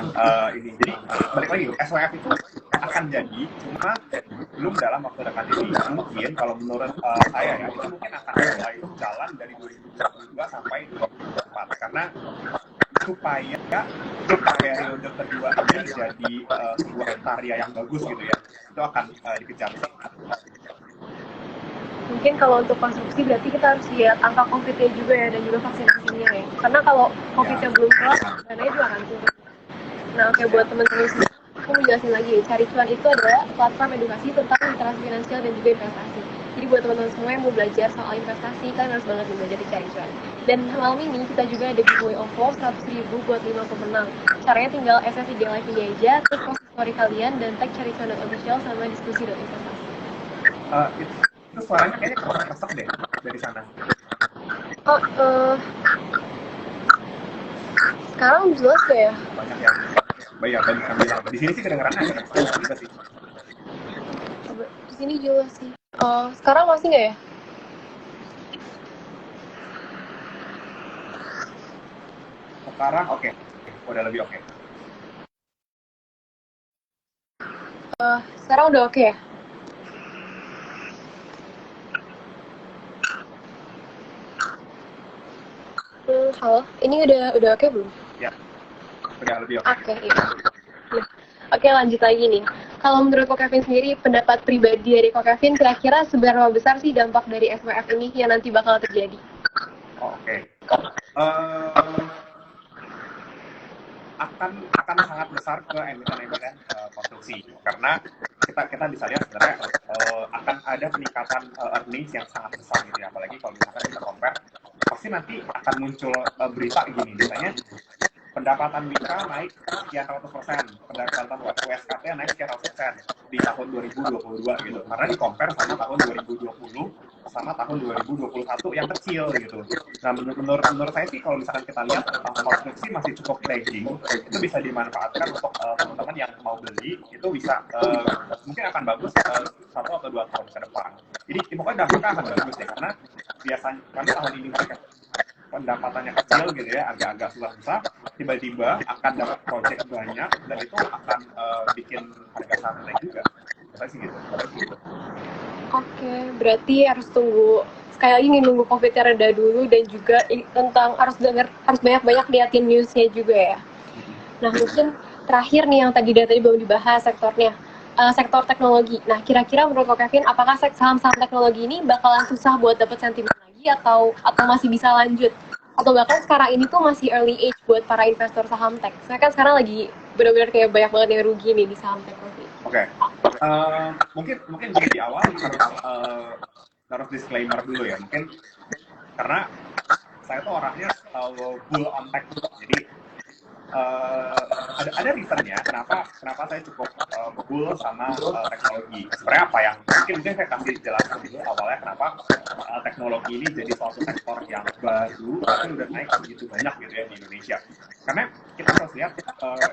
ini. Jadi balik lagi, SWF itu akan jadi, cuma belum dalam waktu dekat ini. Mungkin kalau menurut saya ya, itu mungkin akan mulai jalan dari 2022 sampai 2024 karena supaya periode kedua ini jadi sebuah karya yang bagus gitu ya, itu akan dikejar. Mungkin kalau untuk konstruksi berarti kita harus lihat angka COVID-nya juga ya, dan juga vaksinasinya ya. Karena kalau COVID-nya belum kelar, dananya juga akan turun. Nah, oke, buat teman-teman semua, aku mau jelasin lagi. Cari Cuan itu adalah platform edukasi tentang literasi finansial dan juga investasi. Jadi buat teman-teman semua yang mau belajar soal investasi, kalian harus banget belajar di Cari Cuan. Dan malam ini kita juga ada giveaway OVO 100.000 buat 5 pemenang. Caranya tinggal SF IG live ini aja, terus post story kalian, dan tag Cari Cuan.official sama diskusi.investasi. Itu suaranya kayaknya kurang resep deh dari sana. Sekarang jelas gak ya? Banyak yang banyak yang bilang. Di sini sih kedengeran aja juga sih. Di sini jelas sih. Sekarang masih nggak ya? Sekarang oke. Udah lebih oke. Sekarang udah oke ya? Halo, ini udah oke belum? Ya, udah lebih oke. Oke, iya. Oke, lanjut lagi nih. Kalau menurut Ko Kevin sendiri, pendapat pribadi dari Ko Kevin, kira-kira seberapa besar sih dampak dari SWF ini yang nanti bakal terjadi? Oke. Akan sangat besar ke emiten-emiten konstruksi karena kita bisa lihat sebenarnya akan ada peningkatan earnings yang sangat besar gitu ya, apalagi kalau misalkan kita compare pasti nanti akan muncul berita gini misalnya pendapatan Wika naik sekian ratus persen, pendapatan USKT naik sekian ratus persen di tahun 2022 gitu karena di compare sama tahun 2020 sama tahun 2021 yang kecil gitu. Nah menurut saya sih kalau misalkan kita lihat konstruksi masih cukup lagging, itu bisa dimanfaatkan untuk teman-teman yang mau beli, itu bisa mungkin akan bagus 1 atau 2 tahun ke depan. Jadi pokoknya dampaknya akan bagus ya karena karena tahun ini mereka pendapatannya kecil gitu ya, agak-agak susah-susah, tiba-tiba akan dapat project banyak dan itu akan bikin harga saham naik juga. Saya sih gitu. Oke, berarti harus tunggu, sekali lagi nih, nunggu COVID-nya reda dulu, dan juga tentang harus banyak-banyak liatin newsnya juga ya. Nah, mungkin terakhir nih yang tadi belum dibahas sektornya, sektor teknologi. Nah, kira-kira menurut Ko Kevin, apakah saham-saham teknologi ini bakalan susah buat dapat sentimen lagi atau masih bisa lanjut? Atau bahkan sekarang ini tuh masih early age buat para investor saham tech? Soalnya kan sekarang lagi benar-benar kayak banyak banget yang rugi nih di saham teknologi. Oke. Mungkin di awal harus disclaimer dulu ya, mungkin karena saya tuh orangnya bull on tech, jadi ada reasonnya kenapa saya cukup bull sama teknologi. Sebenarnya apa yang mungkin saya kasih jelaskan dulu awalnya kenapa teknologi ini jadi suatu sektor yang baru tapi udah naik begitu banyak gitu ya di Indonesia. Karena kita harus lihat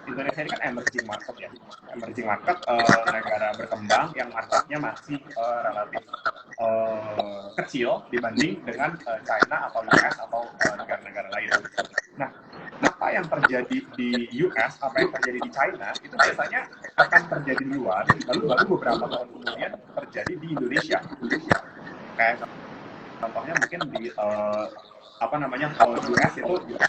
Indonesia ini kan emerging market ya, negara berkembang yang marketnya masih relatif kecil dibanding dengan China atau US atau negara-negara lain. Nah, apa yang terjadi di US, apa yang terjadi di China, itu biasanya akan terjadi duluan, lalu baru beberapa tahun kemudian terjadi di Indonesia. Kayak contohnya mungkin di kalau US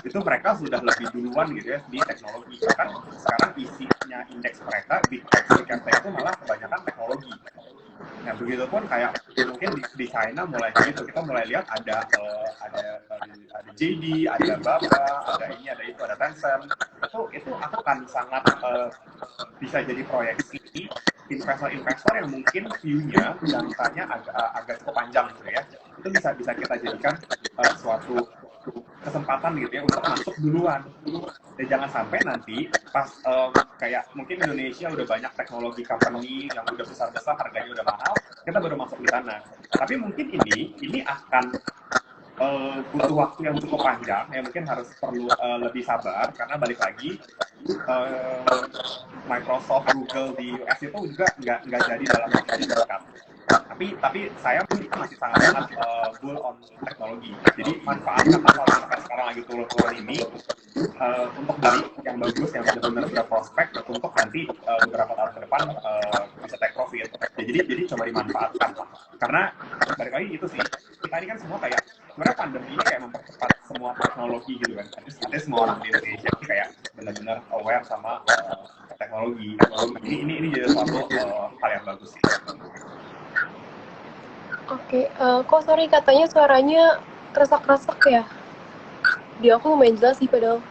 itu mereka sudah lebih duluan gitu ya di teknologi. Bahkan sekarang isinya indeks mereka, big tech itu malah kebanyakan teknologi. Nah, begitupun kayak mungkin di China mulai gitu, kita mulai lihat ada JD, ada Baba, ada ini, ada itu, ada Tencent. Itu akan sangat bisa jadi proyeksi investor-investor yang mungkin view-nya jangkanya agak cukup panjang gitu ya, itu bisa kita jadikan suatu kesempatan gitu ya untuk masuk duluan. Dan jangan sampai nanti pas kayak mungkin Indonesia udah banyak teknologi company yang udah besar-besar, harganya udah mahal, kita baru masuk di sana. Tapi mungkin ini akan butuh waktu yang cukup panjang, yang mungkin harus perlu lebih sabar, karena balik lagi Microsoft, Google di US itu juga nggak jadi dalam waktu yang dekat. Tapi saya masih sangat bull on teknologi. Jadi manfaatkan hal yang sekarang lagi turun-turun ini untuk beli yang bagus, yang benar-benar berprospek untuk nanti beberapa tahun ke depan bisa take profit. Jadi coba dimanfaatkan lah. Karena balik lagi itu sih, kita ini kan semua kayak sebenarnya pandemi ini kayak mempercepat semua teknologi gitu kan. Jadi semua orang di Indonesia kayak benar-benar aware sama teknologi. Ini jadi suatu hal yang bagus sih. Oke, kok sorry katanya suaranya kresek-kresek ya? Di aku lumayan jelas sih padahal.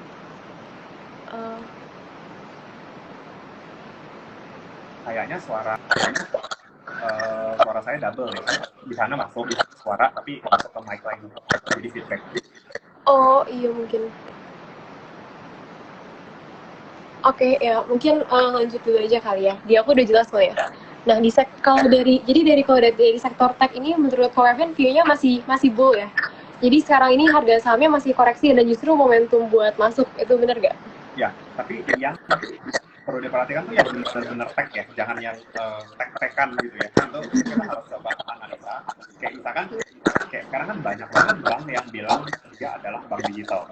Kayaknya suara saya double ya. Di sana masuk suara tapi masuk ke mic lagi. Jadi feedback. Oh iya mungkin. Oke ya mungkin lanjut dulu aja kali ya. Di aku udah jelas kok ya. Nah kalau dari sektor tech ini menurut Koreven view-nya masih bull ya. Jadi sekarang ini harga sahamnya masih koreksi dan justru momentum buat masuk, itu benar nggak? Ya, tapi yang perlu diperhatikan tuh yang benar-benar tech ya, jangan yang tech-tekan gitu ya. Itu kita harus coba analisa. Kayak misalkan, kayak sekarang kan banyak banget bank yang bilang dia adalah bank digital.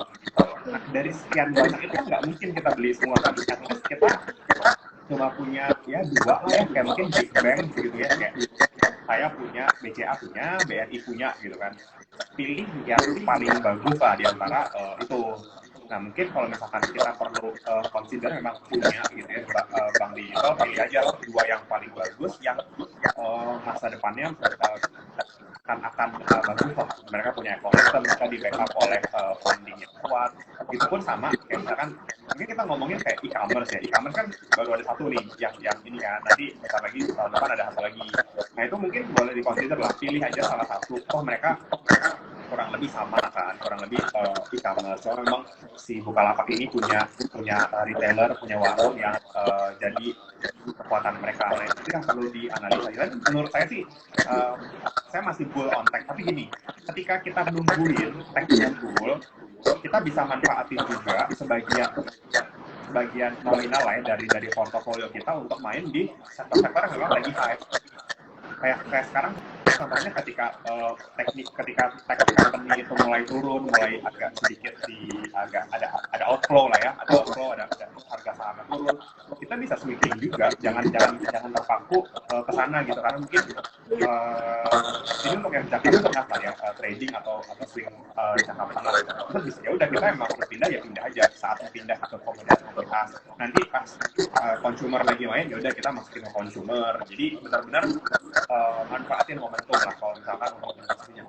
Nah, dari sekian banyak itu kan nggak mungkin kita beli semua kan. Terus kita cuma punya ya dua lah ya, kayak mungkin big bank gitu ya, kayak saya punya, BCA punya, BRI punya gitu kan. Pilih yang paling bagus lah di antara itu. Nah mungkin kalau misalkan kita perlu consider memang punya gitu ya bank digital, pilih aja dua yang paling bagus, yang masa depannya akan bagus lah. Mereka punya ekosistem, mereka di backup oleh funding yang kuat. Itu pun sama, kayak misalkan mungkin kita ngomongin kayak e-commerce ya. E-commerce kan baru ada satu nih, yang ini kan. Nanti bentar lagi tahun depan ada satu lagi. Nah itu mungkin boleh dikonsider lah, pilih aja salah satu. Oh mereka kurang lebih sama kan, kurang lebih e-commerce. Cuma memang si Bukalapak ini punya retailer, punya warung yang jadi kekuatan mereka. Nah itu yang perlu dianalisa. Dan menurut saya sih, saya masih bull on tech. Tapi gini, ketika kita nungguin tech bull, kita bisa manfaatin juga sebagian nominal lah ya dari portofolio kita untuk main di sektor-sektor yang memang lagi high. Kayak sekarang contohnya ketika tech company itu mulai turun, mulai agak sedikit agak ada outflow lah ya, ada harga sahamnya turun, kita bisa switching juga, jangan terpaku ke sana gitu, karena mungkin ini untuk yang jangka tengah lah ya, trading atau swing jangka tengah, itu bisa ya udah kita emang harus pindah aja, saatnya pindah ke komoditas, nanti pas consumer lagi main ya udah kita masukin ke consumer. Jadi benar-benar manfaatin momentum lah kalau misalkan untuk investasinya.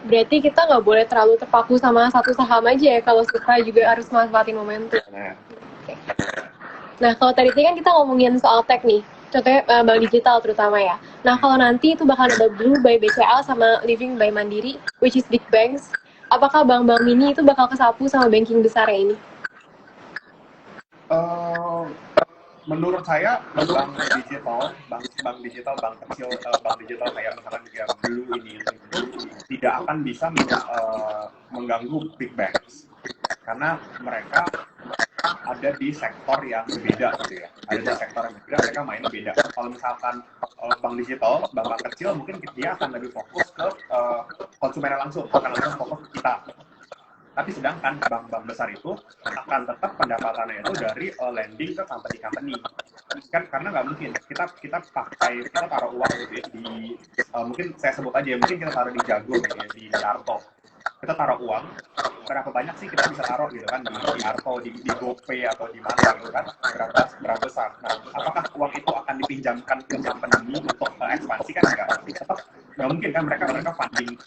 Berarti kita nggak boleh terlalu terpaku sama satu saham aja ya, kalau suka juga harus manfaatin momentum. Nah kalau tadi kan kita ngomongin soal tech nih, contohnya bank digital terutama ya. Nah kalau nanti itu bakal ada Blue by BCA sama Living by Mandiri, which is big banks. Apakah bank-bank mini itu bakal kesapu sama banking besar ini? Menurut saya bank digital, bank kecil, bank digital kayak misalkan kayak Blue ini tidak akan bisa mengganggu big banks karena mereka ada di sektor yang berbeda gitu ya. Ada di sektor yang berbeda, mereka mainnya beda. Kalau misalkan bank digital, bank kecil mungkin dia akan lebih fokus ke konsumennya langsung, akan langsung fokus ke kita. Tapi sedangkan bank-bank besar itu akan tetap pendapatannya itu dari lending ke company kan, karena nggak mungkin kita taruh uang gitu ya, di mungkin saya sebut aja, mungkin kita taruh di Jago gitu ya, di Arto, kita taruh uang berapa banyak sih kita bisa taruh gitu kan di Arto, di GoPay atau di mana gitu kan, berapa besar. Nah apakah uang itu akan dipinjamkan ke company untuk ekspansi? Kan nggak, tetap nggak mungkin kan, mereka funding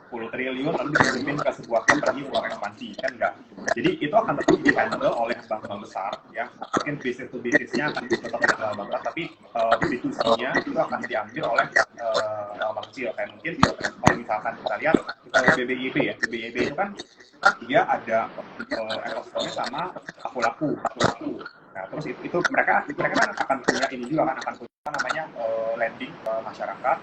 10 triliun lalu dipinjemin ke sebuah company untuk ekspansi, kan enggak. Jadi itu akan tetap di-handle oleh bank-bank besar, ya. Mungkin business to business-nya akan tetap dikenal banget, tapi B2C-nya itu akan diambil oleh bank kecil. Kayak mungkin kalau misalkan kita lihat BBYB ya, BBYB itu kan dia ada ekosistemnya sama Aku-Laku. Nah, terus itu mereka kan akan punya ini juga kan, akan punya namanya lending ke masyarakat.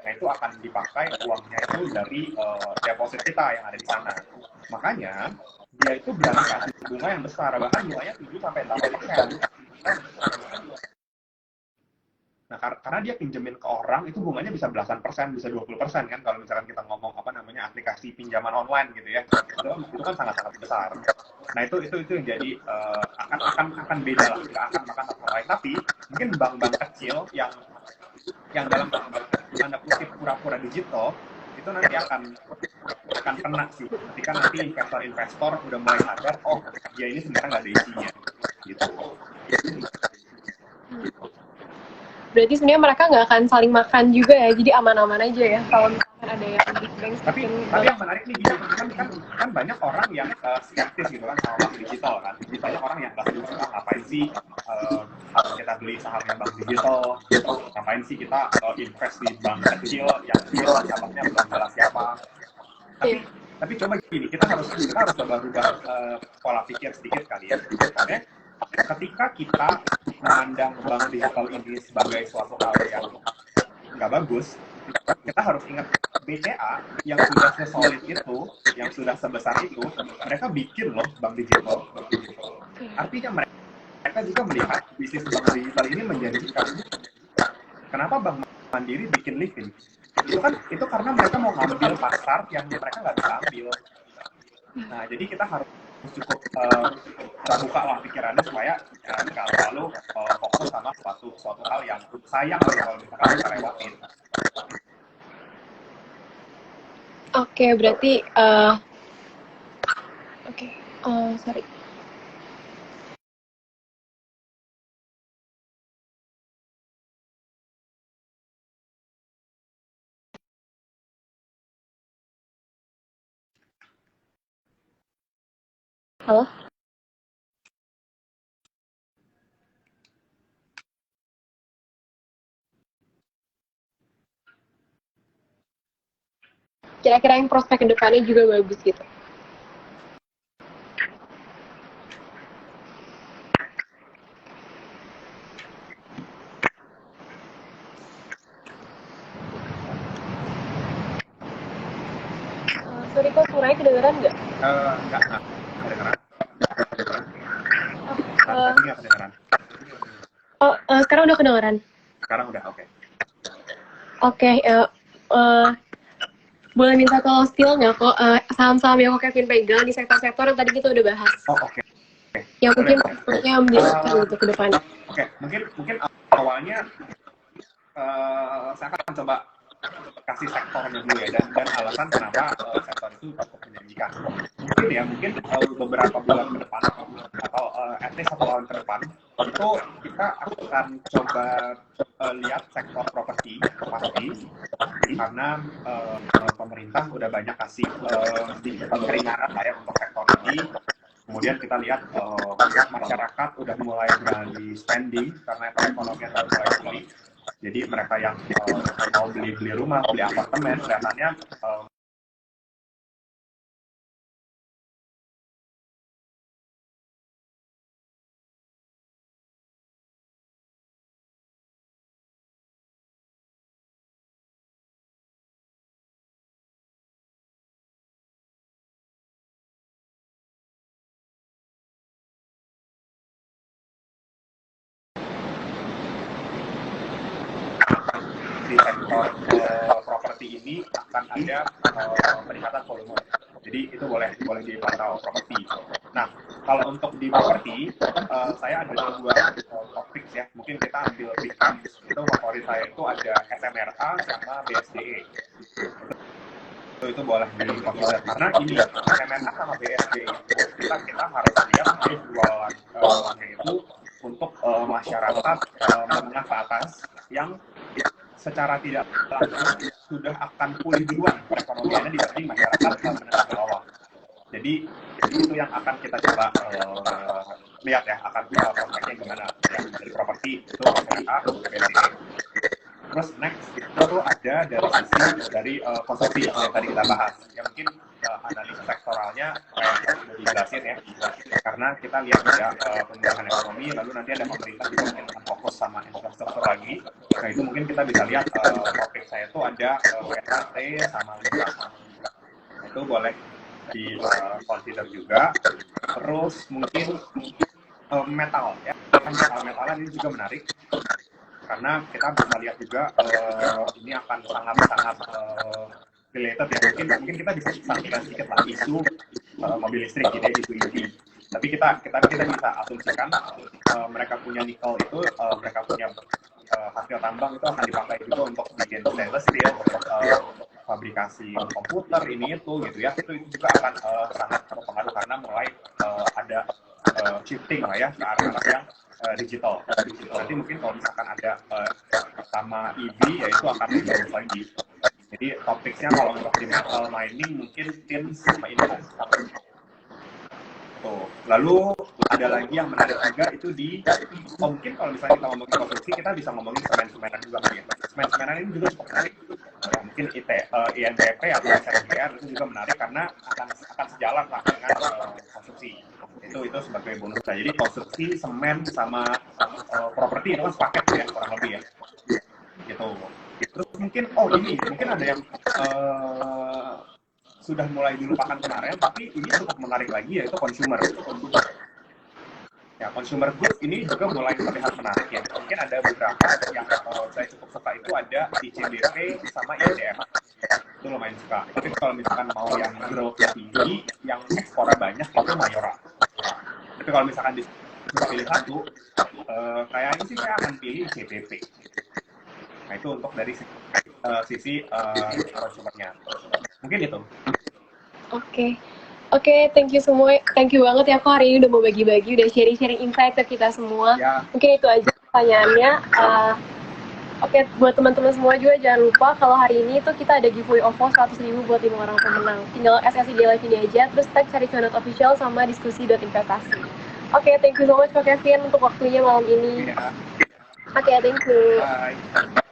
Nah, itu akan dipakai uangnya itu dari deposit kita yang ada di sana. Makanya dia itu berani kasih bunga yang besar, bahkan bunganya 7-8%. Nah, karena dia pinjemin ke orang, itu bunganya bisa belasan persen, bisa 20% kan, kalau misalkan kita ngomong aplikasi pinjaman online gitu ya. Itu kan sangat-sangat besar. Nah, itu yang jadi akan beda lah, nggak akan makan apa lain. Tapi mungkin bank-bank kecil yang dalam tanda kutip pura-pura digital itu nanti akan kena sih, ketika nanti investor udah mulai sadar, oh ya ini sebenarnya nggak ada isinya gitu. Berarti sebenarnya mereka nggak akan saling makan juga ya, jadi aman-aman aja ya kalau misalkan ada yang big bank. Tapi yang menarik nih gini, kan banyak orang yang skeptis gitu kan sama bank digital kan. Banyak orang yang nggak setuju, ngapain sih kita beli sahamnya bank digital, ngapain sih kita invest di bank kecil yang cabangnya belum jelas siapa. Tapi coba gini, kita harus coba rubah pola pikir sedikit kali ya. Misalnya, ketika kita memandang bank digital ini sebagai suatu hal yang nggak bagus, kita harus ingat BCA yang sudah sesolid itu, yang sudah sebesar itu, mereka bikin loh bank digital. Artinya mereka juga melihat bisnis bank digital ini menjanjikan. Kenapa Bank Mandiri bikin Livin? Itu karena mereka mau ngambil pasar yang mereka nggak bisa ambil. Nah, jadi kita harus cukup terbuka lah pikirannya supaya nggak selalu fokus sama suatu hal yang sayang kalau misalkan kita lewatin. Oke, berarti sorry. Halo? Kira-kira yang prospek ke depannya juga bagus gitu. Sorry kok, suaranya kedengeran nggak? Nggak kedengeran. Tadi nggak kedengeran. Sekarang udah kedengeran. Sekarang udah, oke. Oke, boleh minta tolong spill nggak kok saham-saham yang kok Kevin pegang di sektor-sektor yang tadi kita udah bahas? Oh, oke. Yang mungkin yang menjadi gitu ke depan. Oke, mungkin awalnya saya akan coba kasih sektornya dulu ya, dan alasan kenapa sektor itu cukup menjanjikan. Mungkin beberapa bulan ke depan atau at least 1 tahun ke depan itu kita akan coba lihat sektor properti pasti, karena pemerintah udah banyak kasih keringanan lah ya untuk sektor ini. Kemudian kita lihat masyarakat udah mulai berani spending karena perekonomian udah mulai pulih. Jadi mereka yang mau beli rumah, beli apartemen, kelihatannya di sektor properti ini akan ada peningkatan volume. Jadi itu boleh dipantau properti. Nah, kalau untuk di properti, saya ada 2 topik ya. Mungkin kita ambil big times. Itu favorit saya itu ada SMRA sama BSDE. Itu boleh dikonsider karena ini SMRA sama BSDE itu kita harus lihat jualannya itu untuk masyarakat menengah ke atas yang secara tidak langsung sudah akan pulih duluan perekonomiannya dibanding masyarakat menengah ke bawah. Jadi itu yang akan kita coba lihat ya, akan prospeknya gimana ya, dari properti itu BCA, BCA. Terus next itu tuh ada dari sisi dari konsumsi yang tadi kita bahas, yang mungkin analisa sektoralnya kayak udah dijelasin ya, karena kita lihat ya pemulihan ekonomi, lalu nanti ada pemerintah juga mungkin akan fokus sama infrastruktur lagi. Nah itu mungkin kita bisa lihat topik saya tuh ada WHT sama lingkungan. Itu boleh di consider juga. Terus mungkin metal ya, metal ini juga menarik karena kita bisa lihat juga ini akan sangat related ya, mungkin kita bisa sampaikan sedikit lah isu mobil listrik gitu ya, isu EV. Tapi kita bisa asumsikan mereka punya nikel itu, mereka punya hasil tambang itu akan dipakai juga untuk bikin stainless steel, untuk fabrikasi komputer ini itu gitu ya, itu juga akan sangat berpengaruh karena mulai ada shifting lah ya ke arah yang digital. Nanti mungkin kalau misalkan ada sama EV ya itu akan lebih bagus lagi. Jadi topiknya kalau untuk di metal mining mungkin tin sama info. Tuh. Lalu ada lagi yang menarik juga itu di mungkin kalau misalnya kita ngomongin konstruksi kita bisa ngomongin semen-semenan juga ya. Semen-semenan ini juga cukup menarik. Ya, mungkin INTP atau SMPR itu juga menarik karena akan sejalan lah dengan konstruksi. Itu sebagai bonus. Nah, jadi konstruksi, semen sama properti itu kan sepaket ya kurang lebih ya. Gitu. Terus mungkin mungkin ada yang sudah mulai dilupakan kemarin, tapi ini cukup menarik lagi yaitu consumer. Ya, consumer goods ini juga mulai terlihat menarik ya. Mungkin ada beberapa yang saya cukup suka itu ada ICBP sama IDF. Itu lumayan suka. Tapi kalau misalkan mau yang growth-nya tinggi, yang ekspornya banyak itu Mayora. Tapi kalau misalkan bisa pilih satu, kayaknya sih saya akan pilih ICBP. Nah itu untuk dari sisi consumernya. Mungkin itu. Oke, thank you semua. Thank you banget ya kok hari ini udah mau bagi-bagi, udah sharing-sharing insight ke kita semua. Ya. Mungkin itu aja pertanyaannya. Oke, buat teman-teman semua juga jangan lupa kalau hari ini tuh kita ada giveaway OVO 100.000 buat 5 orang pemenang. Tinggal SSID Live ini aja, terus tag cari Official sama diskusi.investasi. Oke, thank you so much Kak Kevin untuk waktunya malam ini. Oke, thank you. Bye.